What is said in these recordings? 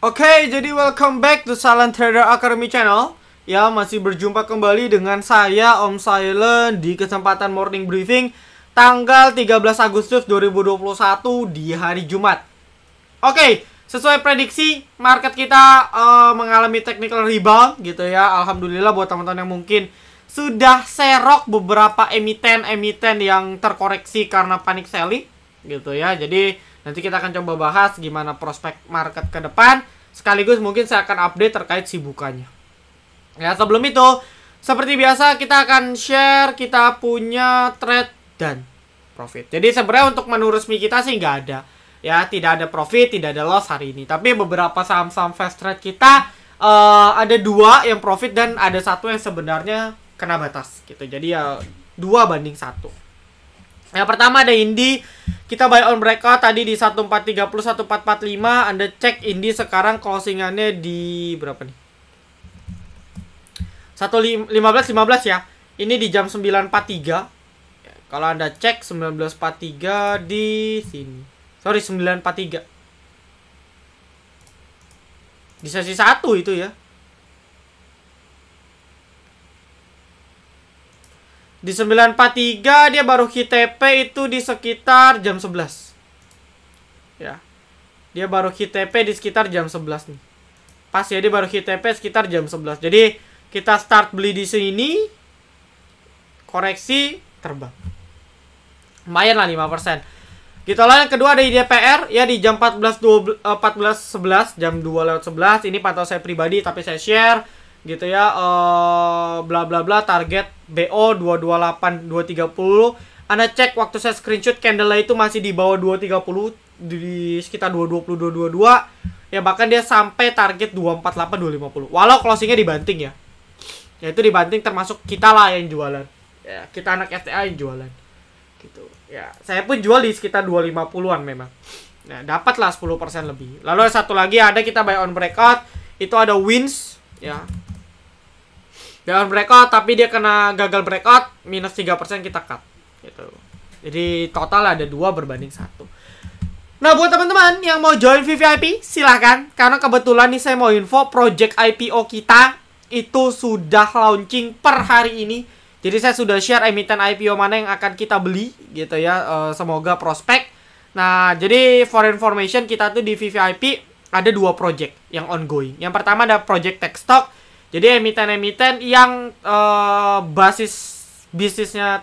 Oke, jadi welcome back to Silent Trader Academy channel. Ya, masih berjumpa kembali dengan saya Om Silent di kesempatan morning briefing tanggal 13 Agustus 2021 di hari Jumat. Oke, sesuai prediksi market kita mengalami technical rebound gitu ya. Alhamdulillah buat teman-teman yang mungkin sudah serok beberapa emiten-emiten yang terkoreksi karena panic selling gitu ya. Jadi nanti kita akan coba bahas gimana prospek market ke depan. Sekaligus mungkin saya akan update terkait sibukannya. Ya, sebelum itu, seperti biasa kita akan share kita punya trade dan profit. Jadi sebenarnya untuk menu resmi kita sih nggak ada. Ya, tidak ada profit, tidak ada loss hari ini. Tapi beberapa saham-saham fast trade kita ada dua yang profit dan ada satu yang sebenarnya kena batas gitu. Jadi ya 2/1. Yang pertama ada Indi. Kita buy on breakout tadi di 1430 1445. Anda cek Indi sekarang closingannya di berapa nih? 15.15 ya. Ini di jam 9.43. Kalau Anda cek 19.43 di sini. Sorry, 9.43. Di sesi 1 itu ya. Di 9.43 dia baru hit TP itu di sekitar jam 11. Ya. Dia baru hit TP di sekitar jam 11 nih. Pas ya, dia baru hit TP sekitar jam 11. Jadi kita start beli di sini. Koreksi terbang. Lumayan lah 5%. Kita lalu yang kedua ada IDPR ya di jam 14.11 jam 2:11. Ini pantau saya pribadi tapi saya share gitu ya, bla bla bla, target BO 228 230. Anda cek waktu saya screenshot candle itu masih di bawah 230, di sekitar 220 222 ya, bahkan dia sampai target 248 250. Walau closingnya dibanting ya. Ya itu dibanting, termasuk kita lah yang jualan. Ya, kita anak STA yang jualan. Gitu. Ya, saya pun jual di sekitar 250-an memang. Nah, dapatlah 10% lebih. Lalu satu lagi ada kita buy on breakout, itu ada wins ya. Jangan breakout tapi dia kena gagal breakout, minus 3% kita cut gitu. Jadi total ada 2/1. Nah, buat teman-teman yang mau join VVIP silahkan, karena kebetulan nih saya mau info project IPO kita itu sudah launching per hari ini. Jadi saya sudah share emiten IPO mana yang akan kita beli gitu ya. Semoga prospek. Nah, jadi for information, kita tuh di VVIP ada 2 project yang ongoing. Yang pertama ada project tech stock. Jadi emiten-emiten yang basis bisnisnya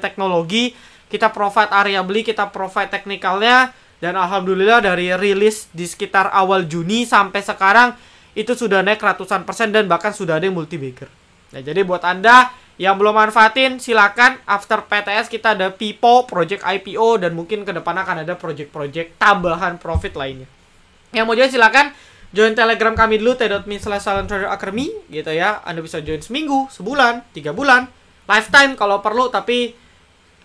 teknologi, kita provide area beli, kita provide teknikalnya, dan alhamdulillah dari rilis di sekitar awal Juni sampai sekarang itu sudah naik ratusan persen dan bahkan sudah ada yang multi bagger. Nah, jadi buat Anda yang belum manfaatin silakan, after PTS kita ada PIPO, project IPO, dan mungkin ke depan akan ada project-project tambahan profit lainnya. Yang mau join silakan join Telegram kami dulu, t.me/silenttraderacademy gitu ya. Anda bisa join seminggu, sebulan, 3 bulan, lifetime kalau perlu, tapi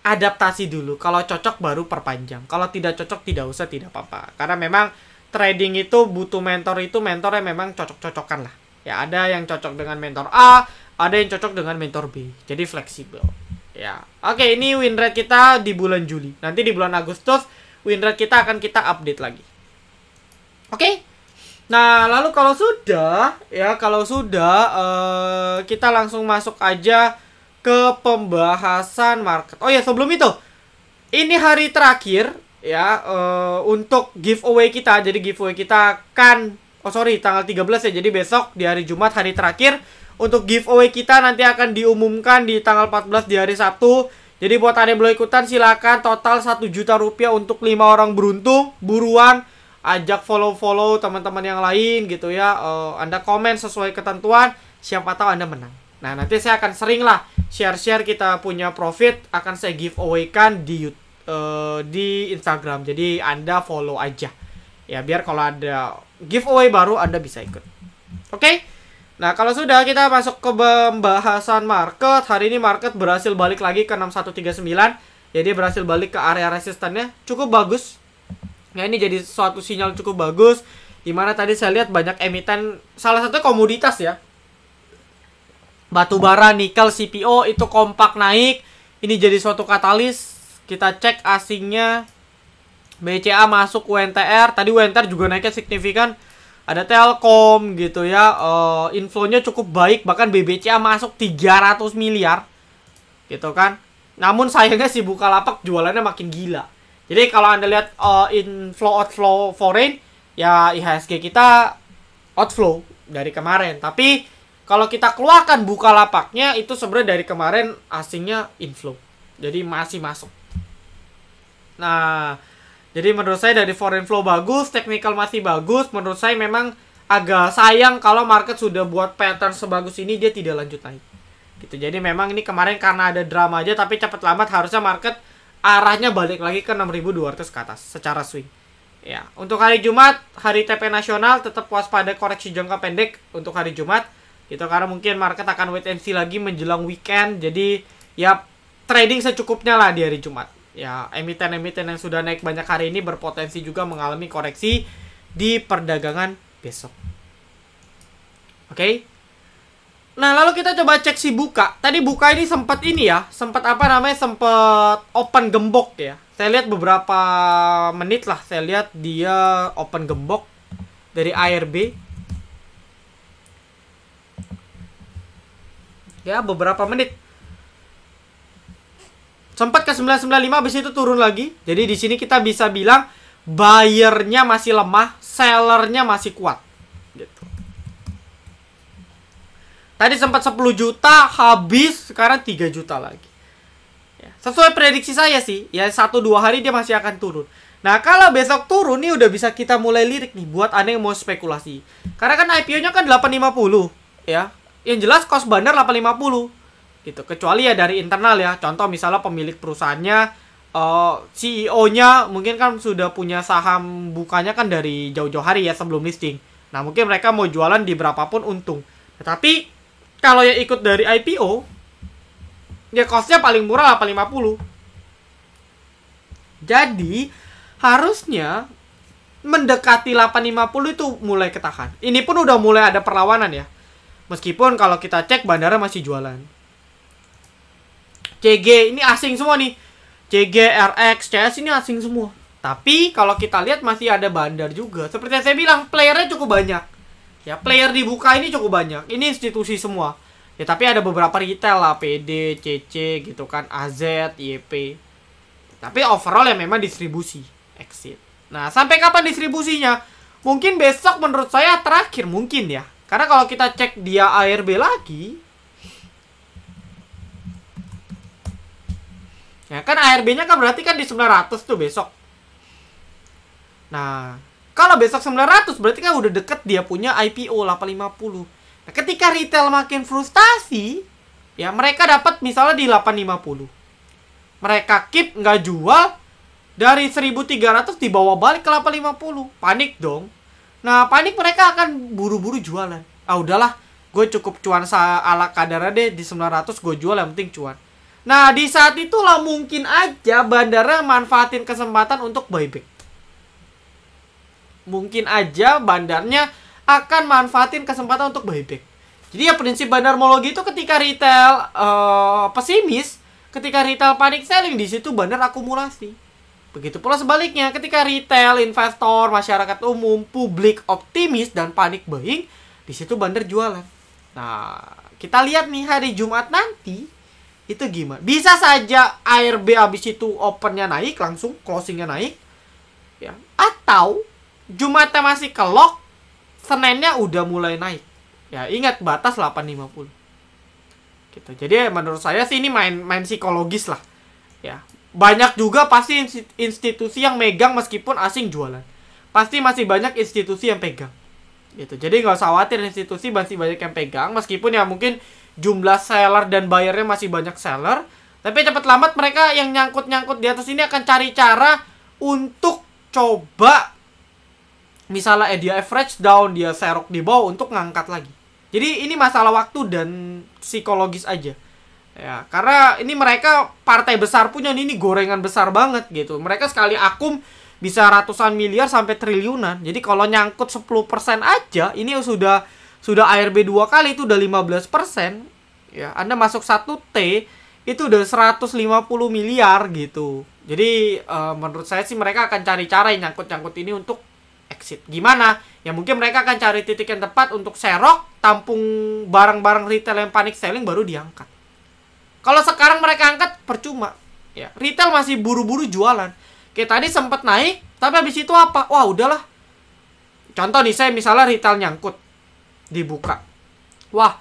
adaptasi dulu. Kalau cocok baru perpanjang. Kalau tidak cocok tidak usah, tidak apa-apa. Karena memang trading itu butuh mentor, itu mentornya memang cocok-cocokan lah. Ya, ada yang cocok dengan mentor A, ada yang cocok dengan mentor B. Jadi fleksibel. Ya. Oke, ini win rate kita di bulan Juli. Nanti di bulan Agustus win rate kita akan kita update lagi. Oke. Nah, lalu kalau sudah kita langsung masuk aja ke pembahasan market. Oh ya, sebelum itu, ini hari terakhir ya untuk giveaway kita. Jadi giveaway kita kan, tanggal 13 ya. Jadi besok di hari Jumat hari terakhir untuk giveaway kita, nanti akan diumumkan di tanggal 14 di hari Sabtu. Jadi buat Anda yang belum ikutan silakan, total 1 juta rupiah untuk 5 orang beruntung. Buruan ajak follow teman-teman yang lain gitu ya. Anda komen sesuai ketentuan, siapa tahu Anda menang. Nah, nanti saya akan sering lah share kita punya profit, akan saya giveaway kan di Instagram. Jadi Anda follow aja ya, biar kalau ada giveaway baru Anda bisa ikut. Oke? Nah, kalau sudah, kita masuk ke pembahasan market. Hari ini market berhasil balik lagi ke 6139. Jadi berhasil balik ke area resistannya, cukup bagus. Ya, ini jadi suatu sinyal cukup bagus, dimana tadi saya lihat banyak emiten, salah satu komoditas ya, batubara, nikel, CPO itu kompak naik. Ini jadi suatu katalis. Kita cek asingnya BCA masuk UNTR. Tadi UNTR juga naiknya signifikan. Ada Telkom gitu ya. Inflonya cukup baik. Bahkan BBCA masuk 300 miliar. Gitu kan. Namun sayangnya si Bukalapak jualannya makin gila. Jadi kalau Anda lihat inflow outflow foreign, ya IHSG kita outflow dari kemarin. Tapi kalau kita keluarkan Bukalapaknya, itu sebenarnya dari kemarin asingnya inflow. Jadi masih masuk. Nah, jadi menurut saya dari foreign flow bagus, technical masih bagus. Menurut saya memang agak sayang kalau market sudah buat pattern sebagus ini dia tidak lanjut naik. Gitu. Jadi memang ini kemarin karena ada drama aja, tapi cepat lambat harusnya market arahnya balik lagi ke 6.200 ke atas secara swing. Ya, untuk hari Jumat, hari TP nasional tetap waspada koreksi jangka pendek untuk hari Jumat. Gitu karena mungkin market akan wait and see lagi menjelang weekend. Jadi ya trading secukupnya lah di hari Jumat. Ya, emiten-emiten yang sudah naik banyak hari ini berpotensi juga mengalami koreksi di perdagangan besok. Oke. Nah, lalu kita coba cek si Buka. Tadi Buka ini sempat ini ya, sempat apa namanya, sempat open gembok ya. Saya lihat beberapa menit lah, saya lihat dia open gembok dari ARB. Ya, beberapa menit. Sempat ke 995, habis itu turun lagi. Jadi di sini kita bisa bilang buyernya masih lemah, sellernya masih kuat. Gitu. Tadi sempat 10 juta, habis sekarang 3 juta lagi. Ya, sesuai prediksi saya sih, ya 1-2 hari dia masih akan turun. Nah, kalau besok turun nih udah bisa kita mulai lirik nih buat Anda yang mau spekulasi. Karena kan IPO-nya kan 850, ya. Yang jelas cost bandar 850. Gitu. Kecuali ya dari internal ya. Contoh misalnya pemilik perusahaannya, CEO-nya mungkin kan sudah punya saham Bukanya kan dari jauh-jauh hari ya sebelum listing. Nah, mungkin mereka mau jualan di berapapun untung. Tetapi kalau yang ikut dari IPO, ya cost-nya paling murah 850. Jadi, harusnya mendekati 850 itu mulai ketahan. Ini pun udah mulai ada perlawanan ya. Meskipun kalau kita cek bandara masih jualan. CG ini asing semua nih. CG, RX, CS ini asing semua. Tapi kalau kita lihat masih ada bandar juga. Seperti yang saya bilang, playernya cukup banyak. Ya, player di Buka ini cukup banyak. Ini institusi semua. Ya, tapi ada beberapa retail lah, PD, CC gitu kan, AZ, YP. Tapi overall ya memang distribusi, exit. Nah, sampai kapan distribusinya? Mungkin besok menurut saya terakhir mungkin ya. Karena kalau kita cek dia ARB lagi, ya kan ARB-nya kan berarti kan di 900 tuh besok. Nah, kalau besok 900 berarti kan udah deket dia punya IPO 850. Nah, ketika retail makin frustasi, ya mereka dapat misalnya di 850. Mereka keep nggak jual, dari 1300 dibawa balik ke 850. Panik dong. Nah, panik mereka akan buru-buru jualan. Ah udahlah, gue cukup cuan ala kadarnya deh, di 900 gue jual yang penting cuan. Nah, di saat itulah mungkin aja bandara manfaatin kesempatan untuk buyback. Mungkin aja bandarnya akan manfaatin kesempatan untuk buyback. Jadi ya prinsip bandarmologi itu ketika retail pesimis, ketika retail panik selling, di situ bandar akumulasi. Begitu pula sebaliknya, ketika retail, investor, masyarakat umum, publik optimis dan panik buying, di situ bandar jualan. Nah, kita lihat nih hari Jumat nanti itu gimana. Bisa saja ARB habis itu opennya naik, langsung closingnya naik, ya. Atau Jumatnya masih ke lock, Seninnya udah mulai naik. Ya, ingat batas 850. Gitu. Jadi menurut saya sih ini main psikologis lah. Ya. Banyak juga pasti institusi yang megang meskipun asing jualan. Pasti masih banyak institusi yang pegang. Gitu. Jadi nggak usah khawatir, institusi masih banyak yang pegang. Meskipun ya mungkin jumlah seller dan bayarnya masih banyak seller. Tapi cepat lambat mereka yang nyangkut-nyangkut di atas ini akan cari cara untuk coba. Misalnya dia average down, dia serok di bawah untuk ngangkat lagi. Jadi ini masalah waktu dan psikologis aja. Ya, karena ini mereka partai besar punya ini gorengan besar banget gitu. Mereka sekali akum bisa ratusan miliar sampai triliunan. Jadi kalau nyangkut 10% aja, ini sudah ARB 2 kali itu udah 15%. Ya, Anda masuk 1T itu udah 150 miliar gitu. Jadi menurut saya sih mereka akan cari cara yang nyangkut-nyangkut ini untuk exit. Gimana? Ya mungkin mereka akan cari titik yang tepat untuk serok, tampung barang-barang retail yang panic selling baru diangkat. Kalau sekarang mereka angkat percuma. Ya, retail masih buru-buru jualan. Kayak tadi sempat naik, tapi habis itu apa? Wah, udahlah. Contoh nih, saya misalnya retail nyangkut dibuka. Wah,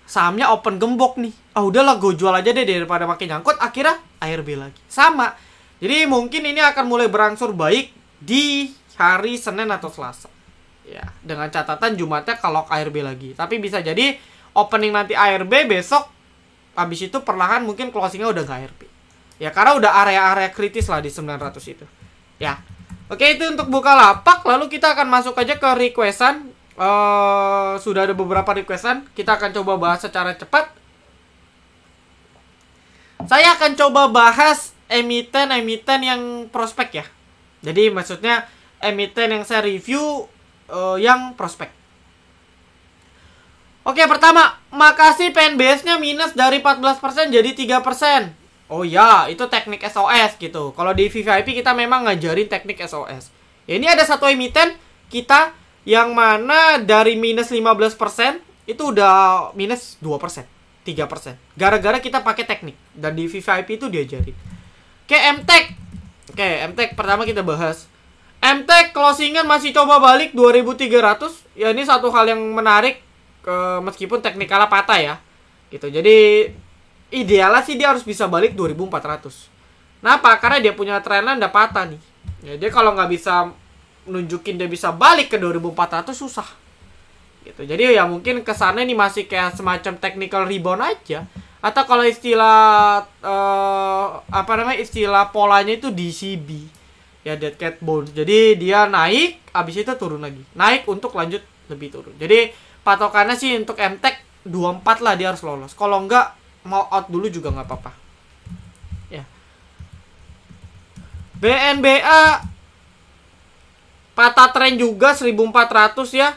sahamnya open gembok nih. Ah, udahlah gue jual aja deh daripada makin nyangkut. Akhirnya ARB lagi. Sama. Jadi mungkin ini akan mulai berangsur baik di hari Senin atau Selasa. Ya, dengan catatan Jumatnya kalau ARB lagi. Tapi bisa jadi opening nanti ARB, besok habis itu perlahan mungkin closingnya udah gak ARB. Ya, karena udah area-area kritis lah di 900 itu. Ya. Oke, itu untuk Bukalapak. Lalu kita akan masuk aja ke requestan. Sudah ada beberapa requestan. Kita akan coba bahas secara cepat. Saya akan coba bahas emiten-emiten yang prospek ya. Jadi maksudnya emiten yang saya review yang prospek. Oke, pertama, makasih PNBS-nya minus dari 14% jadi 3%. Oh ya, itu teknik SOS gitu. Kalau di VVIP kita memang ngajarin teknik SOS. Ya, ini ada satu emiten kita yang mana dari minus 15% itu udah minus 2%, 3%. Gara-gara kita pakai teknik. Dan di VVIP itu diajarin. Oke, MTEK. Oke, MTEK pertama kita bahas. MTEK closingan masih coba balik 2300. Ya, ini satu hal yang menarik meskipun teknikalnya patah ya. Gitu. Jadi idealnya sih dia harus bisa balik 2400. Kenapa? Karena dia punya trendline udah patah nih. Ya, dia kalau nggak bisa nunjukin dia bisa balik ke 2400 susah. Gitu. Jadi ya mungkin kesannya nih masih kayak semacam technical rebound aja. Atau kalau istilah istilah polanya itu DCB. Ya, Dead Cat Bones. Jadi dia naik, habis itu turun lagi. Naik untuk lanjut lebih turun. Jadi patokannya sih untuk MTEK 24 lah dia harus lolos. Kalau enggak mau out dulu juga nggak apa-apa. Ya. BNBA patah tren juga 1400 ya.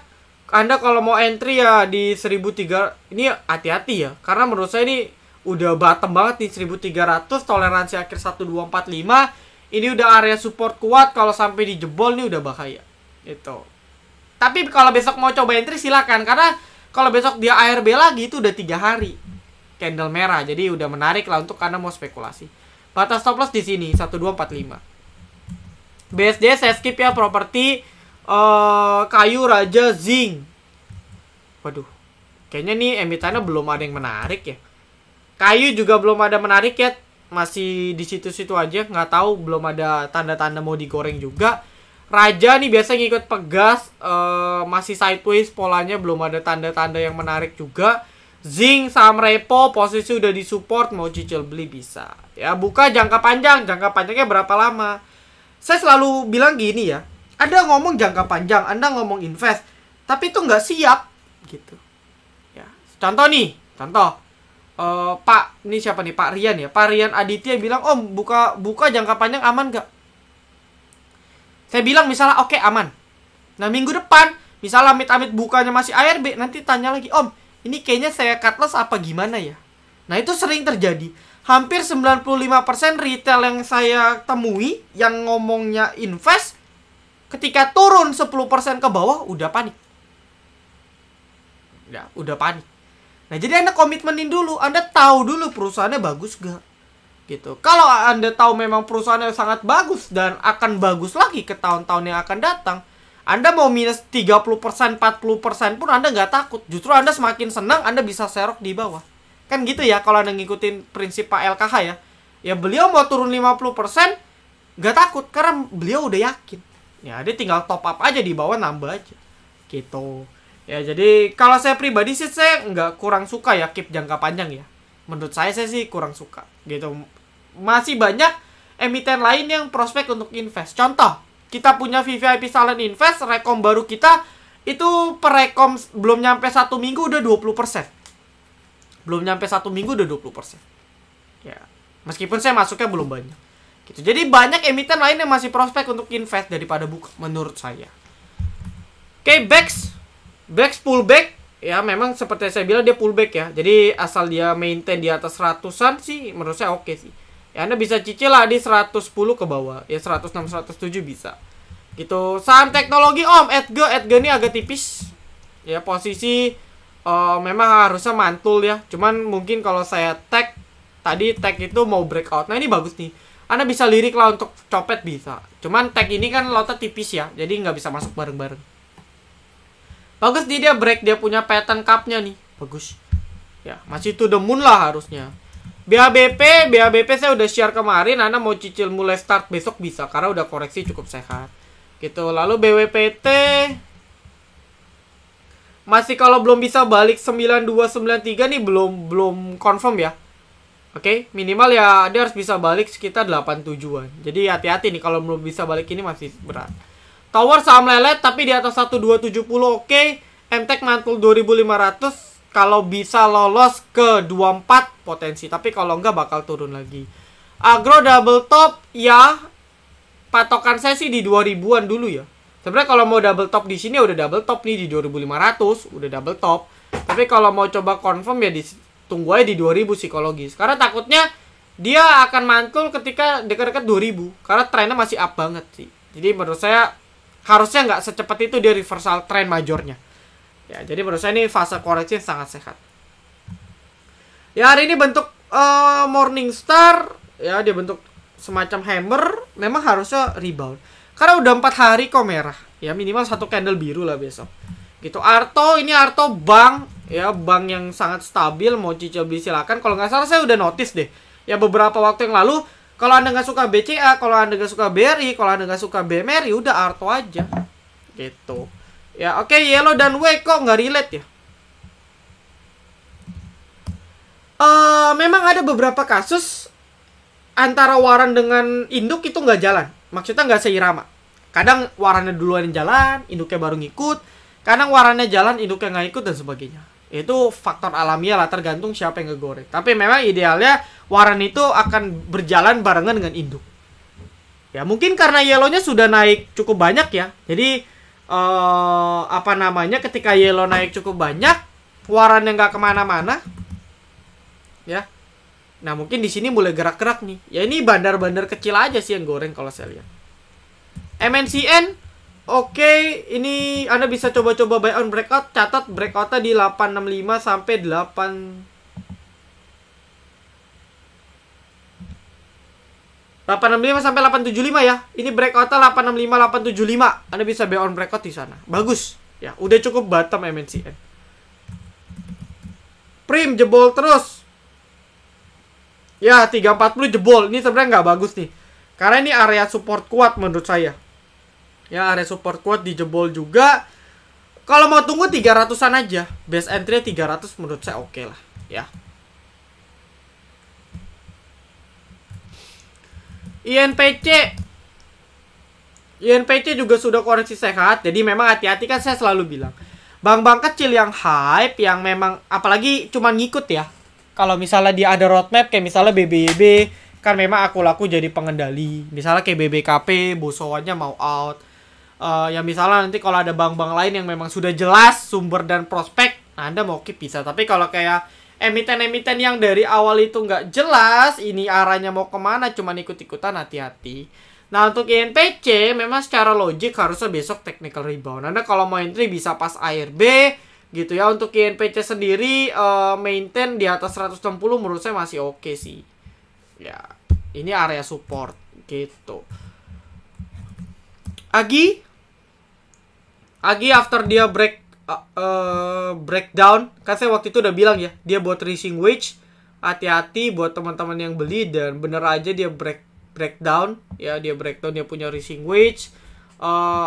Anda kalau mau entry ya di 1300. Ini hati-hati ya. Karena menurut saya ini udah bottom banget di 1300. Toleransi akhir 1245. Ini udah area support kuat. Kalau sampai dijebol nih udah bahaya. Itu. Tapi kalau besok mau coba entry silakan. Karena kalau besok dia ARB lagi itu udah 3 hari. Candle merah, jadi udah menarik lah untuk Anda mau spekulasi. Batas stop loss di sini 1245. BSD saya skip ya, properti kayu raja zinc. Waduh, kayaknya nih emitennya belum ada yang menarik ya. Kayu juga belum ada menarik ya, masih di situ-situ aja, nggak tahu, belum ada tanda-tanda mau digoreng juga. Raja nih biasa ngikut pegas, masih sideways polanya, belum ada tanda-tanda yang menarik juga. Zinc saham repo posisi udah disupport, mau cicil beli bisa. Ya, buka jangka panjang. Jangka panjangnya berapa lama? Saya selalu bilang gini ya. Anda ngomong jangka panjang, Anda ngomong invest, tapi itu nggak siap gitu. Ya, contoh nih, Pak, ini siapa nih? Pak Rian ya. Pak Rian Aditya bilang, "Om, buka jangka panjang aman nggak?" Saya bilang misalnya oke, aman. Nah, minggu depan misalnya amit-amit bukanya masih ARB, nanti tanya lagi, "Om, ini kayaknya saya cut loss apa gimana ya?" Nah, itu sering terjadi. Hampir 95% retail yang saya temui yang ngomongnya invest, ketika turun 10% ke bawah udah panik. Ya, udah panik. Nah, jadi Anda komitmenin dulu. Anda tahu dulu perusahaannya bagus gak? Gitu. Kalau Anda tahu memang perusahaannya sangat bagus dan akan bagus lagi ke tahun-tahun yang akan datang, Anda mau minus 30%, 40% pun Anda nggak takut. Justru Anda semakin senang Anda bisa serok di bawah. Kan gitu ya kalau Anda ngikutin prinsip Pak LKH ya. Ya beliau mau turun 50%, nggak takut karena beliau udah yakin. Ya dia tinggal top up aja di bawah, nambah aja. Gitu. Ya jadi kalau saya pribadi sih saya nggak kurang suka ya keep jangka panjang ya. Menurut saya sih kurang suka. Gitu. Masih banyak emiten lain yang prospek untuk invest. Contoh, kita punya VVIP Silent Invest, rekom baru kita itu per rekom belum nyampe 1 minggu udah 20%. Belum nyampe 1 minggu udah 20%. Ya, meskipun saya masuknya belum banyak. Gitu. Jadi banyak emiten lain yang masih prospek untuk invest daripada buka menurut saya. Oke, Bex pullback. Ya, memang seperti saya bilang dia pullback ya. Jadi asal dia maintain di atas ratusan sih menurut saya oke sih. Ya Anda bisa cicil lah di 110 ke bawah. Ya 106 107 bisa. Gitu. Saham teknologi Om, Edge ini agak tipis. Ya posisi memang harusnya mantul ya. Cuman mungkin kalau saya tag tadi tag itu mau breakout. Nah, ini bagus nih. Anda bisa lirik lah untuk copet bisa. Cuman tag ini kan lotnya tipis ya. Jadi nggak bisa masuk bareng-bareng. Bagus nih dia break, dia punya pattern cup-nya nih. Bagus. Ya, masih to the moon lah harusnya. BABP saya udah share kemarin. Anda mau cicil mulai start besok bisa karena udah koreksi cukup sehat. Gitu. Lalu BWPT masih kalau belum bisa balik 9293 nih belum confirm ya. Oke, minimal ya dia harus bisa balik sekitar 87-an. Jadi hati-hati nih kalau belum bisa balik ini masih berat. Tower saham lelet tapi di atas 1270 oke. MTech mantul 2500. Kalau bisa lolos ke 24 potensi, tapi kalau enggak bakal turun lagi. Agro double top ya. Patokan saya sih di 2000-an dulu ya. Sebenarnya kalau mau double top di sini udah double top nih di 2500, udah double top. Tapi kalau mau coba confirm ya tunggu aja di 2000 psikologis. Karena takutnya dia akan mantul ketika dekat-dekat 2000. Karena trennya masih up banget sih. Jadi menurut saya harusnya nggak secepat itu dia reversal trend majornya. Ya, jadi menurut saya ini fase koreksi yang sangat sehat. Ya, hari ini bentuk Morningstar. Ya, dia bentuk semacam hammer. Memang harusnya rebound. Karena udah 4 hari kok merah. Ya, minimal 1 candle biru lah besok. Gitu. Ini Arto bank. Ya, bank yang sangat stabil. Mau cicil beli silakan. Kalau nggak salah saya udah notice deh. Ya, beberapa waktu yang lalu. Kalau Anda nggak suka BCA, kalau Anda nggak suka BRI, kalau Anda nggak suka BMRI, udah Arto aja. Gitu. Ya, oke, Yellow dan W kok nggak relate ya? Memang ada beberapa kasus antara waran dengan induk itu nggak jalan. Maksudnya nggak seirama. Kadang warannya duluan yang jalan, induknya baru ngikut. Kadang warannya jalan, induknya nggak ikut dan sebagainya. Itu faktor alamiah lah, tergantung siapa yang ngegoreng. Tapi memang idealnya waran itu akan berjalan barengan dengan induk. Ya mungkin karena yellownya sudah naik cukup banyak ya. Jadi ketika yellow naik cukup banyak, waran yang nggak kemana-mana, ya. Nah mungkin di sini mulai gerak-gerak nih. Ya ini bandar-bandar kecil aja sih yang goreng kalau saya lihat. MNCN, oke, ini Anda bisa coba-coba buy on breakout. Catat breakoutnya di 865 sampai 865 sampai 875 ya. Ini breakoutnya 865 875. Anda bisa buy on breakout di sana. Bagus. Ya, udah cukup bottom MNCN. Prim jebol terus. Ya, 340 jebol. Ini sebenarnya nggak bagus nih. Karena ini area support kuat menurut saya. Ya, area support kuat dijebol juga. Kalau mau tunggu 300-an aja. Base entry 300 menurut saya oke lah. Ya. INPC juga sudah koreksi sehat. Jadi memang hati-hati kan saya selalu bilang. Bank-bank kecil yang hype, yang memang apalagi cuman ngikut ya. Kalau misalnya dia ada roadmap kayak misalnya BBYB, kan memang aku laku jadi pengendali. Misalnya kayak BBKP, bosowannya mau out. Ya misalnya nanti kalau ada bank-bank lain yang memang sudah jelas sumber dan prospek, nah Anda mau keep bisa. Tapi kalau kayak emiten-emiten yang dari awal itu nggak jelas ini arahnya mau kemana, cuman ikut-ikutan, hati-hati. Nah untuk INPC memang secara logik harusnya besok technical rebound. Anda kalau mau entry bisa pas ARB gitu ya. Untuk INPC sendiri maintain di atas 160 menurut saya masih oke sih. Ya ini area support gitu. Agi after dia breakdown, kan saya waktu itu udah bilang ya, dia buat rising wedge. Hati-hati buat teman-teman yang beli, dan bener aja dia breakdown ya, dia punya rising wedge.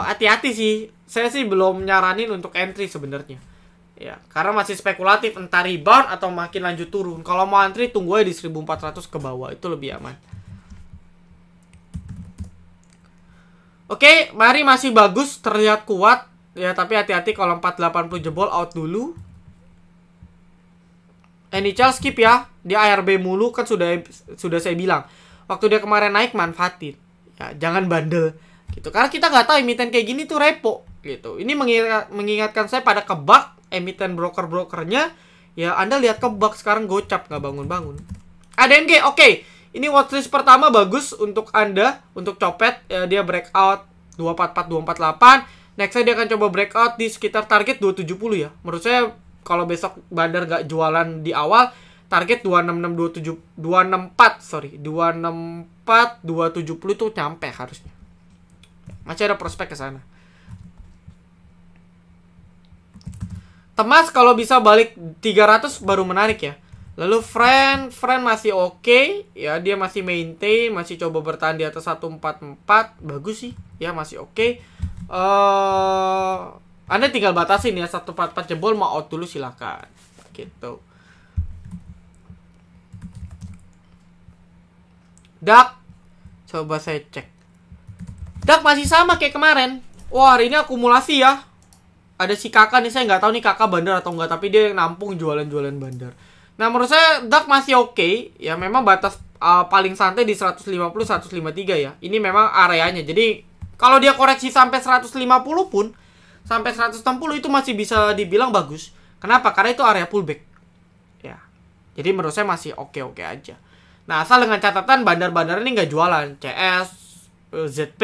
Hati-hati sih, saya sih belum nyaranin untuk entry sebenarnya ya, karena masih spekulatif entah rebound atau makin lanjut turun. Kalau mau entry tunggu aja di 1400 ke bawah, itu lebih aman. Oke, mari masih bagus, terlihat kuat. Ya, tapi hati-hati kalau 480 jebol out dulu. NHL skip ya. Dia ARB mulu kan sudah saya bilang. Waktu dia kemarin naik manfaatin. Ya, jangan bandel gitu. Karena kita nggak tahu emiten kayak gini tuh repo gitu. Ini mengingatkan saya pada kebak emiten broker-brokernya. Ya, Anda lihat kebak sekarang gocap nggak bangun-bangun. ADMG, oke. Ini watchlist pertama bagus untuk Anda, untuk copet. Ya, dia breakout 244, 248. Nextnya dia akan coba breakout di sekitar target 270 ya. Menurut saya kalau besok Bandar gak jualan di awal, target 264, 270 itu nyampe harusnya. Masih ada prospek ke sana. Temas kalau bisa balik 300 baru menarik ya. Lalu friend masih oke, ya dia masih maintain, masih coba bertahan di atas 144, bagus sih, ya masih oke. Anda tinggal batasin ya, 144 jebol mau out dulu silakan, gitu. DAX, coba saya cek. DAX masih sama kayak kemarin. Wah, hari ini akumulasi ya. Ada si kakak nih, saya nggak tahu nih kakak bandar atau enggak, tapi dia nampung jualan-jualan bandar. Nah, menurut saya DAX masih oke. Ya, memang batas paling santai di 150-153 ya. Ini memang areanya. Jadi, kalau dia koreksi sampai 150 pun, sampai 160 itu masih bisa dibilang bagus. Kenapa? Karena itu area pullback. Ya. Jadi, menurut saya masih oke-oke aja. Nah, asal dengan catatan bandar-bandar ini nggak jualan. CS, ZP,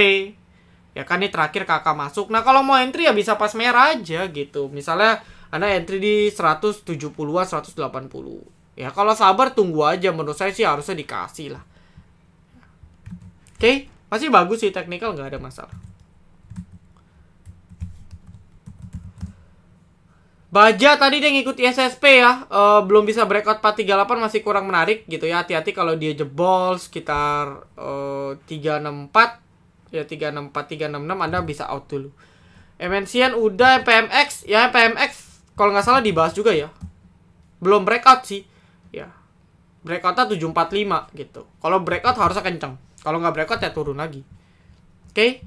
ya kan ini terakhir kakak masuk. Nah, kalau mau entry ya bisa pas merah aja gitu. Misalnya Anda entry di 170-an, 180. Ya, kalau sabar tunggu aja. Menurut saya sih harusnya dikasih lah. Oke, masih bagus sih technical, nggak ada masalah. Baja tadi dia ngikuti SSP ya. Belum bisa breakout 438, masih kurang menarik gitu ya. Hati-hati kalau dia jebol sekitar 364. Ya 364, 366 Anda bisa out dulu. MNCN udah, PMX. Ya PMX kalau nggak salah dibahas juga ya. Belum breakout sih. Ya. Breakoutnya 745 gitu. Kalau breakout harusnya kenceng. Kalau nggak breakout ya turun lagi. Oke.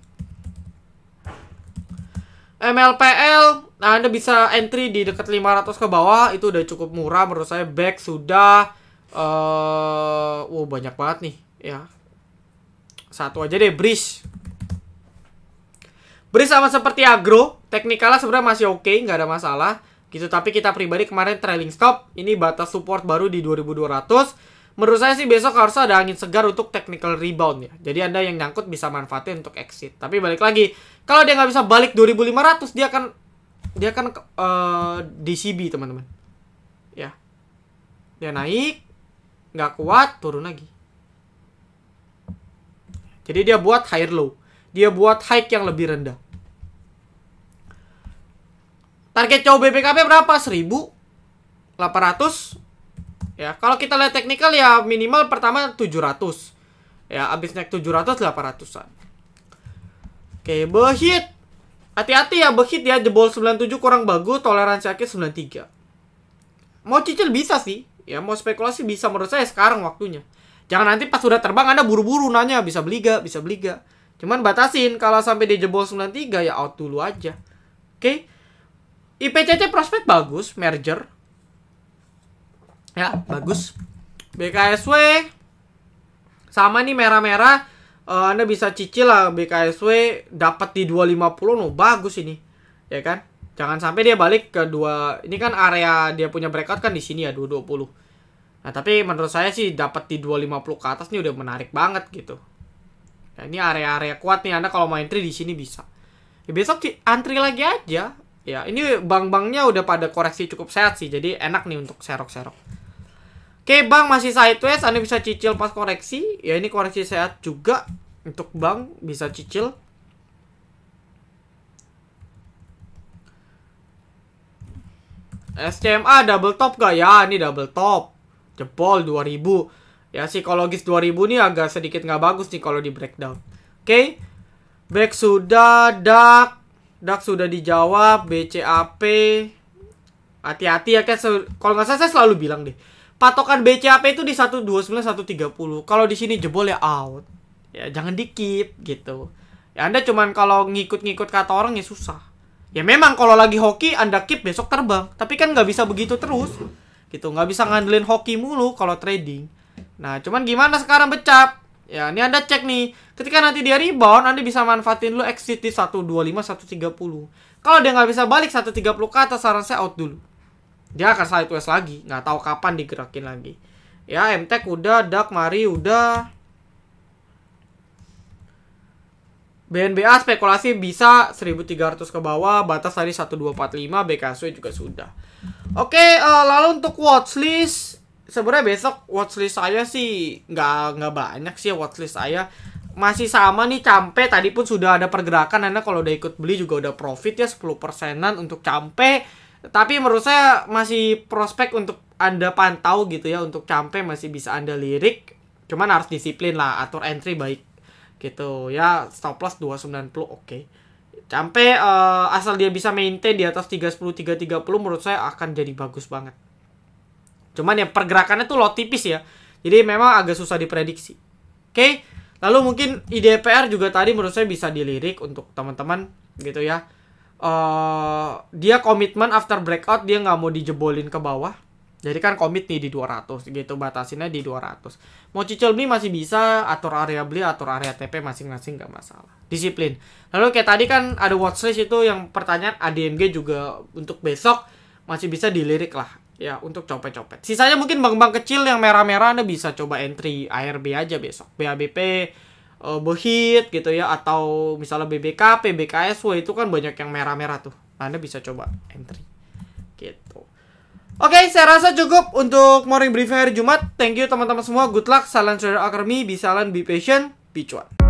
MLPL, nah Anda bisa entry di dekat 500 ke bawah. Itu udah cukup murah menurut saya. Back sudah banyak banget nih ya. Satu aja deh, Breeze. Breeze sama seperti Agro, teknikalnya sebenarnya masih oke, nggak ada masalah gitu. Tapi kita pribadi kemarin trailing stop. Ini batas support baru di 2200. Menurut saya sih besok harus ada angin segar untuk technical rebound ya. Jadi Anda yang nyangkut bisa manfaatin untuk exit. Tapi balik lagi, kalau dia nggak bisa balik 2500, dia akan DCB teman-teman. Ya, dia naik, nggak kuat, turun lagi. Jadi dia buat higher low. Dia buat high yang lebih rendah. Target cowok BBKP berapa? 1.800. Ya, kalau kita lihat teknikal ya minimal pertama 700. Ya, abis naik 700, 800-an. Oke, Behit. Hati-hati ya, Behit ya, jebol 97 kurang bagus, toleransi akhir 93. Mau cicil bisa sih. Ya, mau spekulasi bisa, menurut saya sekarang waktunya. Jangan nanti pas sudah terbang Anda buru-buru nanya bisa beli gak, bisa beli gak. Cuman batasin kalau sampai dia jebol 93 ya out dulu aja. Oke. IPCC prospek bagus, merger. Ya, bagus. BKSW sama nih merah-merah. Anda bisa cicil lah BKSW dapat di 250, no bagus ini. Ya kan? Jangan sampai dia balik ke 2. Ini kan area dia punya breakout kan di sini ya 220. Nah, tapi menurut saya sih dapat di 250 ke atas nih udah menarik banget gitu. Nah, ini area-area kuat nih, Anda kalau mau entry di sini bisa. Ya, besok antri lagi aja. Ya, ini bank-banknya udah pada koreksi cukup sehat sih. Jadi enak nih untuk serok-serok. Oke, bank masih sideways, Anda bisa cicil pas koreksi. Ya, ini koreksi sehat juga untuk bank, bisa cicil. SCMA double top gak? Ya, ini double top. Jebol 2000. Ya, psikologis 2000 nih agak sedikit nggak bagus nih kalau di breakdown. Oke. Back sudah, DAX sudah dijawab, BCAP. Hati-hati ya, kan kalau nggak salah saya selalu bilang deh. Patokan BCAP itu di 129, 130. Kalau di sini jebol ya out. Ya, jangan di-keep gitu. Ya, Anda cuman kalau ngikut-ngikut kata orang ya susah. Ya memang kalau lagi hoki Anda keep besok terbang. Tapi kan nggak bisa begitu terus. Gitu, nggak bisa ngandelin hoki mulu kalau trading. Nah, cuman gimana sekarang becap? Ya, ini Anda cek nih. Ketika nanti dia rebound, Anda bisa manfaatin dulu exit di 125, 130. Kalau dia nggak bisa balik 130 ke atas, saran saya out dulu. Dia akan sideways lagi. Nggak tahu kapan digerakin lagi. Ya, MTech udah, DAK Mari udah. BNBA spekulasi bisa 1300 ke bawah, batas tadi 1245, BKSW juga sudah. Oke, lalu untuk watchlist, sebenarnya besok watchlist saya sih nggak banyak sih ya watchlist saya. Masih sama nih Campe, tadi pun sudah ada pergerakan, Anda kalau udah ikut beli juga udah profit ya 10%-an untuk Campe. Tapi menurut saya masih prospek untuk Anda pantau gitu ya, untuk Campe masih bisa Anda lirik. Cuman harus disiplin lah, atur entry baik gitu ya. Stop loss 290 oke. Sampai asal dia bisa maintain di atas 310 330 menurut saya akan jadi bagus banget. Cuman ya pergerakannya tuh lot tipis ya. Jadi memang agak susah diprediksi. Oke. Lalu mungkin IDPR juga tadi menurut saya bisa dilirik untuk teman-teman gitu ya. Dia komitmen after breakout dia nggak mau dijebolin ke bawah. Jadi kan komit nih di 200 gitu, batasinnya di 200. Mau cicil beli masih bisa, atur area beli, atur area TP masing-masing nggak masalah. Disiplin. Lalu kayak tadi kan ada watchlist itu yang pertanyaan ADMG juga untuk besok masih bisa dilirik lah ya untuk copet-copet. Sisanya mungkin bank-bank kecil yang merah-merah Anda bisa coba entry ARB aja besok. BABP, Bohit gitu ya, atau misalnya BBK, PBKSW itu kan banyak yang merah-merah tuh. Anda bisa coba entry. Gitu. Oke, saya rasa cukup untuk morning briefing hari Jumat. Thank you teman-teman semua. Good luck. Salam Trader Academy. Be silent, be patient, be cuan.